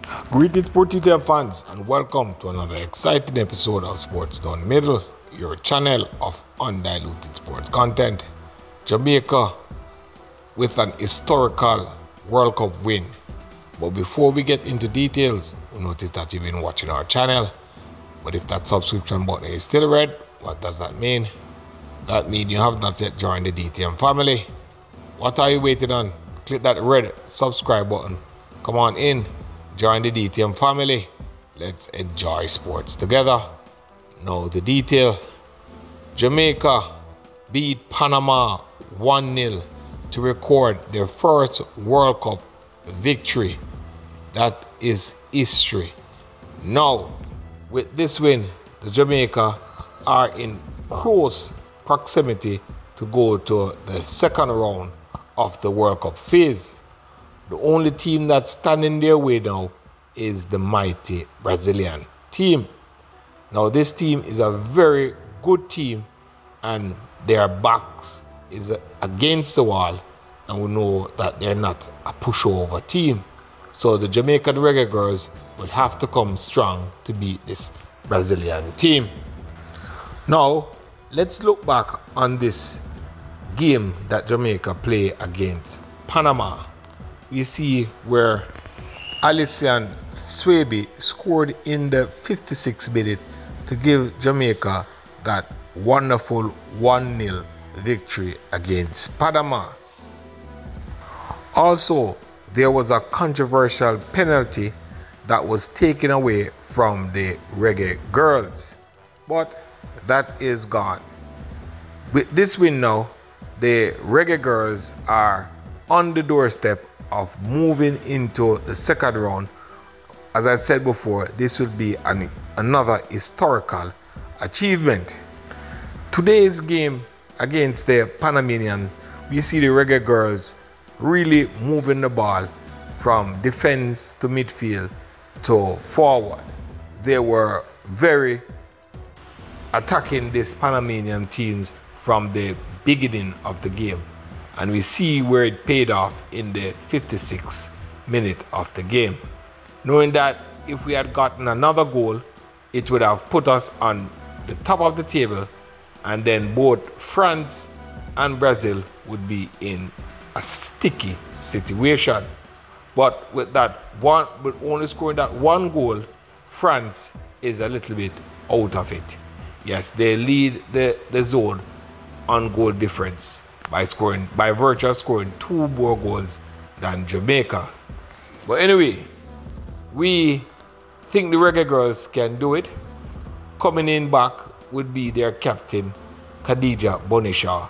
Greetings, Sport DTM fans, and welcome to another exciting episode of Sports Down the Middle, your channel of undiluted sports content. Jamaica with an historical World Cup win. But before we get into details, we notice that you've been watching our channel. But if that subscription button is still red, what does that mean? That means you have not yet joined the DTM family. What are you waiting on? Click that red subscribe button. Come on in. Join the DTM family. Let's enjoy sports together. Now the detail. Jamaica beat Panama 1-0 to record their first World Cup victory. That is history. Now, with this win, the Jamaica are in close proximity to go to the second round of the World Cup phase. The only team that's standing their way now is the mighty Brazilian team. Now this team is a very good team and their backs is against the wall, and we know that they're not a pushover team. So the Jamaican Reggae Girlz will have to come strong to beat this Brazilian team. Now let's look back on this game that Jamaica play against Panama. We see where Alison Swaby scored in the 56th minute to give Jamaica that wonderful 1-0 victory against Panama. Also, there was a controversial penalty that was taken away from the Reggae Girlz, but that is gone. With this win now, the Reggae Girlz are on the doorstep of moving into the second round. As I said before, this will be another historical achievement. Today's game against the Panamanian, we see the Reggae Girlz really moving the ball from defense to midfield to forward. They were very attacking this Panamanian teams from the beginning of the game. And we see where it paid off in the 56th minute of the game. Knowing that if we had gotten another goal, it would have put us on the top of the table, and then both France and Brazil would be in a sticky situation. But with only scoring that one goal, France is a little bit out of it. Yes, they lead the zone on goal difference by virtue of scoring 2 more goals than Jamaica. But anyway, we think the Reggae Girlz can do it. Coming in back would be their captain, Khadija Bonishaw,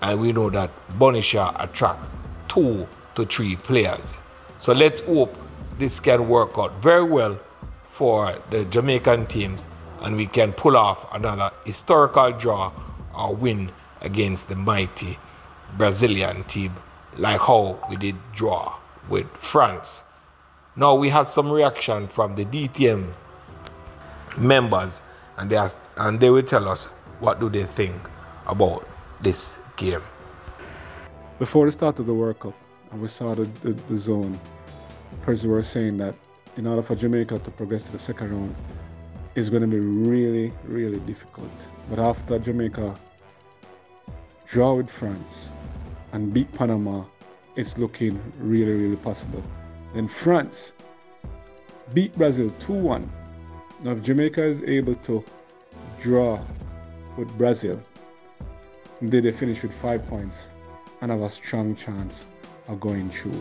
and we know that Bonishaw attract 2 to 3 players. So let's hope this can work out very well for the Jamaican teams, and we can pull off another historical draw or win against the mighty Brazilian team, like how we did draw with France. Now we had some reaction from the DTM members, and they will tell us what do they think about this game. Before the start of the World Cup, and we saw the zone, persons were saying that in order for Jamaica to progress to the second round, it's going to be really, really difficult. But after Jamaica draw with France and beat Panama, it's looking really, really possible. Then France beat Brazil 2-1. Now if Jamaica is able to draw with Brazil, then they finish with 5 points and have a strong chance of going through.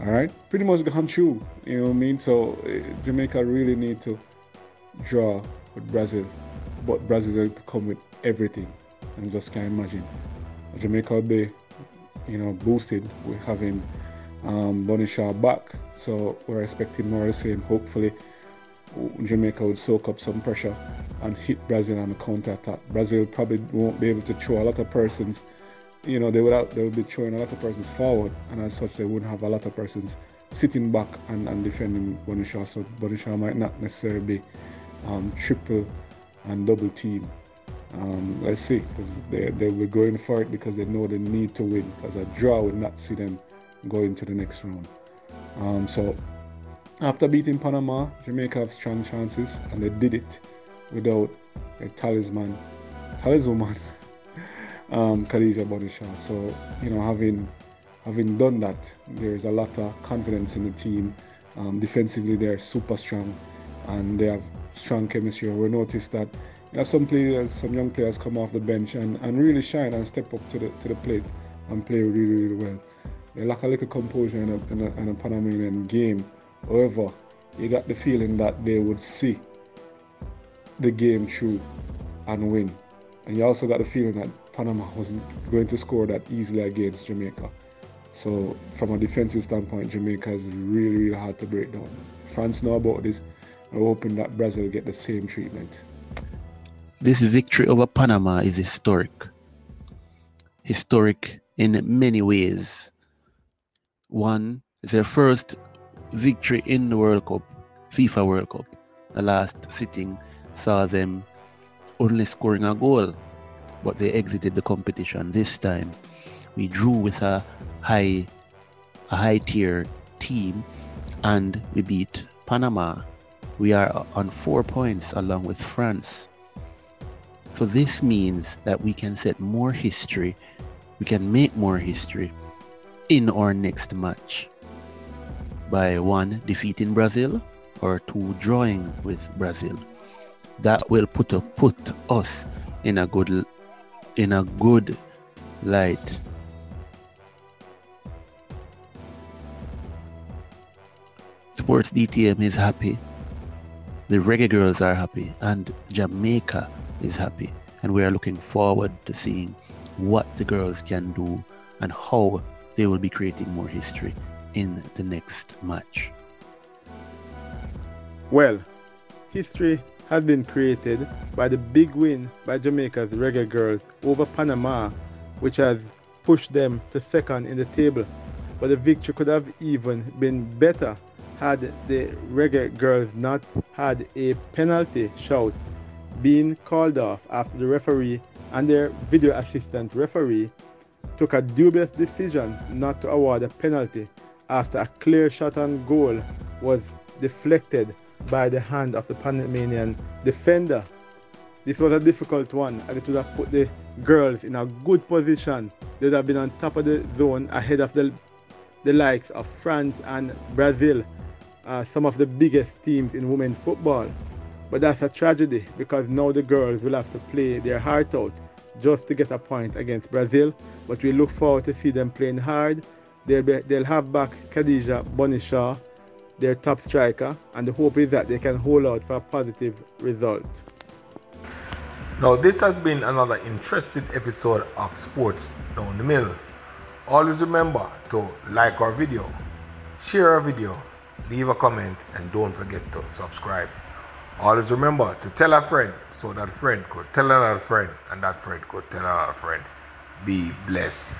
Alright? Pretty much gone through, you know what I mean? So Jamaica really need to draw with Brazil, but Brazil will come with everything. And just can't imagine. Jamaica will be, boosted with having Bonishaw back. So we're expecting more of the same. Hopefully, Jamaica would soak up some pressure and hit Brazil on the counter-attack. Brazil probably won't be able to throw a lot of persons. They would be throwing a lot of persons forward, and as such, they wouldn't have a lot of persons sitting back and defending Bonishaw. So Bonishaw might not necessarily be triple and double team. Let's see, because they'll be going for it because they know they need to win, because a draw would not see them going to the next round. So After beating Panama, Jamaica have strong chances, and they did it without their talisman, Khadija Bonisha. So, having done that, there's a lot of confidence in the team. Defensively, they're super strong, and they have strong chemistry. We noticed that some young players come off the bench and really shine and step up to the plate and play really, really well. They lack a little composure in a Panamanian game. However, you got the feeling that they would see the game through and win. And you also got the feeling that Panama wasn't going to score that easily against Jamaica. So from a defensive standpoint, Jamaica is really, really hard to break down. France know about this, and we're hoping that Brazil get the same treatment. This victory over Panama is historic. Historic in many ways. One, it's their first victory in the World Cup, FIFA World Cup. The last sitting saw them only scoring a goal, but they exited the competition. This time, we drew with a high tier team, and we beat Panama. We are on 4 points along with France. So this means that we can set more history, we can make more history in our next match by 1, defeating Brazil, or 2, drawing with Brazil. That will put us in a good light. Sports DTM is happy, the Reggae Girls are happy, and Jamaica is happy, and we are looking forward to seeing what the girls can do and how they will be creating more history in the next match. Well, history has been created by the big win by Jamaica's Reggae Girls over Panama, which has pushed them to second in the table. But the victory could have even been better had the Reggae Girls not had a penalty shout being called off after the referee and their video assistant referee took a dubious decision not to award a penalty after a clear shot on goal was deflected by the hand of the Panamanian defender. This was a difficult one, and it would have put the girls in a good position. They would have been on top of the zone ahead of the likes of France and Brazil, some of the biggest teams in women's football. But that's a tragedy, because now the girls will have to play their heart out just to get a point against Brazil. But we look forward to see them playing hard. They'll have back Khadija Bonisha, their top striker, and the hope is that they can hold out for a positive result. Now, this has been another interesting episode of Sports Down the Middle. Always remember to like our video, share our video, leave a comment, and don't forget to subscribe. Always remember to tell a friend so that friend could tell another friend, and that friend could tell another friend. Be blessed.